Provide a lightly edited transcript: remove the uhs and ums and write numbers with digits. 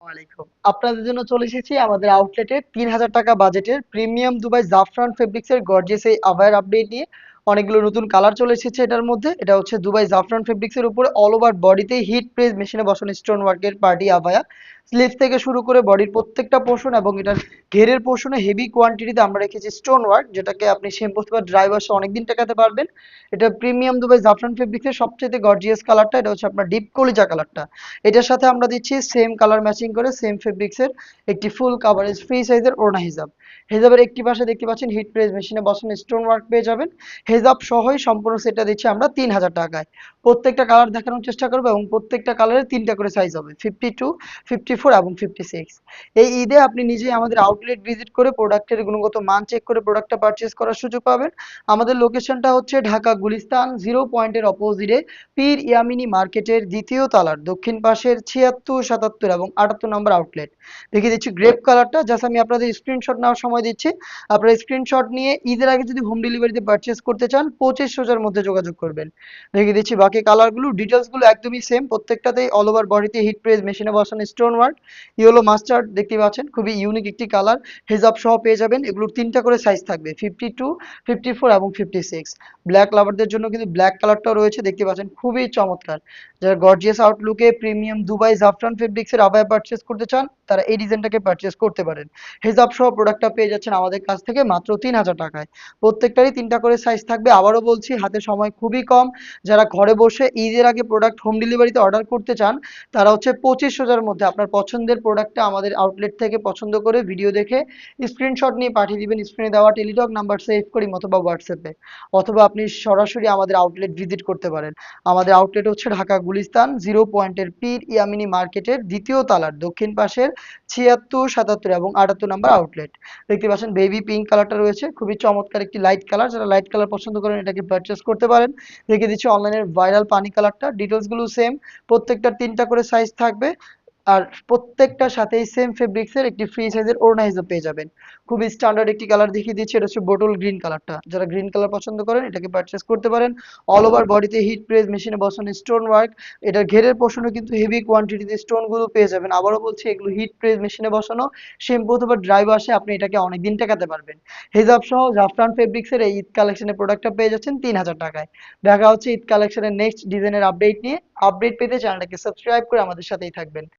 ওয়ালাইকুম। আপনাদের জন্য চলে এসেছি আমাদের আউটলেটে ৩,০০০ টাকা বাজেটের প্রিমিয়াম দুবাই জাফরান ফেব্রিক্স এর গর্জিয়াস এই আবায়ার আপডেট নিয়ে। অনেকগুলো নতুন কালার চলে এসেছে এটার মধ্যে। এটা হচ্ছে দুবাই জাফরান ফেব্রিক্স এর উপরে অল ওভার বডিতে হিট প্রেস মেশিনে বসানো স্টোন ওয়ার্কের পার্টি আবায়া। স্লিভস থেকে শুরু করে বডির প্রত্যেকটা পোর্শন এবং এটার ঘেরের পোর্শনে হেভি কোয়ান্টিটিতে আমরা রেখেছি স্টোন ওয়ার্ক, যেটাকে আপনি শ্যাম্পু অথবা ড্রাই ওয়াশে অনেকদিন টেকাতে পারবেন। এটা প্রিমিয়াম দুবাই জাফরান ফেব্রিক্স এর সবচেয়ে গর্জিয়াস কালারটা, এটা হচ্ছে আপনার ডিপ কলিজা কালারটা। এটার সাথে আমরা দিচ্ছি সেম কালার ম্যাচিং করে সেম ফেব্রিক্স এর একটি ফুল কাভারেজ ফ্রি সাইজের ওড়না হিজাব। হিজাবের একটি পাশে দেখতে পাচ্ছেন হিট প্রেস মেশিনে বসানো স্টোন ওয়ার্ক পেয়ে যাবেন। হিজাব সহই সম্পূর্ণ সেটটা দিচ্ছি আমরা ৩,০০০ টাকায়। প্রত্যেকটা কালার দেখানোর চেষ্টা করবো এবং প্রত্যেকটা কালারে তিনটা করে সাইজ হবে, 52, 54 এবং 56। এই ঈদে আপনি নিজেই আমাদের আউটলেট ভিজিট করে প্রোডাক্টের গুণগত মান চেক করে প্রোডাক্টটা পারচেজ করার সুযোগ পাবেন। আমাদের লোকেশনটা হচ্ছে ঢাকা গুলিস্তান 0 পয়েন্টের অপোজিটে পীর ইয়ামিনী মার্কেটের দ্বিতীয় তলার দক্ষিণ পাশের ৭৬, ৭৭ এবং ৭৮ নম্বর আউটলেট। দেখিয়ে দিচ্ছি গ্রেপ কালারটা, জাস্ট আমি আপনাদের স্ক্রিনশট নেওয়ার সময় দিচ্ছি। আপনারা স্ক্রিনশট নিয়ে ঈদের আগে যদি হোম ডেলিভারিতে পারচেজ করতে চান 2500 মধ্যে যোগাযোগ করবেন। দেখিয়ে দিচ্ছি বাকি কালারগুলো, ডিটেলসগুলো একদমই সেম। প্রত্যেকটাতেই অল ওভার বডিতে হিট প্রেস মেশিনে বসানো স্টোন ওয়ার্ক। ইয়েলো মাস্টার্ড দেখতে পাচ্ছেন, খুবই ইউনিক একটি কালার। হেজাব সহ পেয়ে যাবেন। এগুলোর তিনটা করে সাইজ থাকবে, 52, 54 এবং 56। ব্ল্যাক লাভারদের জন্য কিন্তু ব্ল্যাক কালারটাও রয়েছে, দেখতে পাচ্ছেন খুবই চমৎকার। যারা গর্জিয়াস আউটলুকে প্রিমিয়াম দুবাই জাফরান ফেব্রিক্স এর আবায়া পারচেজ করতে চান তারা এই ডিজাইনটাকে পারচেজ করতে পারেন। হেজাব সহ প্রোডাক্টটা পেয়ে যাচ্ছেন আমাদের কাছ থেকে মাত্র ৩,০০০ টাকায়। প্রত্যেকটারই তিনটা করে সাইজ থাকবে। আবারও বলছি, হাতে সময় খুবই কম। যারা ঘরে বসে ঈদের আগে প্রোডাক্ট হোম ডেলিভারিতে অর্ডার করতে চান তারা হচ্ছে 2500 মধ্যে আপনার পছন্দের প্রোডাক্টটা আমাদের আউটলেট থেকে পছন্দ করে ভিডিও দেখে স্ক্রিনশট নিয়ে পাঠিয়ে দিবেন স্ক্রিনে দেওয়া টেলিটক নাম্বার সেভ করি অথবা হোয়াটসঅ্যাপে, অথবা আপনি সরাসরি আমাদের আউটলেট ভিজিট করতে পারেন। আমাদের আউটলেট হচ্ছে ঢাকা গুলিস্তান 0 পয়েন্টের পীর ইয়ামিনী মার্কেটের দ্বিতীয় তলার দক্ষিণ পাশের ৭৬, ৭৭ এবং ৭৮ নম্বর আউটলেট। দেখতে পাচ্ছেন বেবি পিঙ্ক কালারটা রয়েছে, খুবই চমৎকার একটি লাইট কালার। যারা লাইট কালার পছন্দ করেন এটাকে পারচেস করতে পারেন। দেখিয়ে দিচ্ছি অনলাইনের ভাইরাল পানি কালারটা, ডিটেলসগুলো সেম। প্রত্যেকটার তিনটা করে সাইজ থাকবে। আর প্রত্যেকটার সাথেই সেম ফেব্রিক্সের একটি ফ্রি সাইজের ওড়না হিসেবে পেয়ে যাবেন। খুবই স্ট্যান্ডার্ড একটি কালার দেখিয়ে দিচ্ছি, এটা হচ্ছে বোটল গ্রিন কালারটা। যারা গ্রিন কালার পছন্দ করেন এটাকে পারচেস করতে পারেন। অল ওভার বডিতে হিট প্রেস মেশিনে বসানো স্টোন ওয়ার্ক। এটার ঘেরের পোর্শনে কিন্তু হেভি কোয়ান্টিটিতে স্টোনগুলো পেয়ে যাবেন। আবারও বলছি, এগুলো হিট প্রেস মেশিনে বসানো, শ্যাম্পু অথবা ড্রাই ওয়াশে আপনি এটাকে অনেকদিন টেকাতে পারবেন। হিজাব সহ জাফরান ফেব্রিক্সের এই ঈদ কালেকশনের প্রোডাক্টটা পেয়ে যাচ্ছেন ৩,০০০ টাকায়। দেখা হচ্ছে ঈদ কালেকশনের নেক্সট ডিজাইনের আপডেট নিয়ে। আপডেট পেতে চ্যানেলটাকে সাবস্ক্রাইব করে আমাদের সাথেই থাকবেন।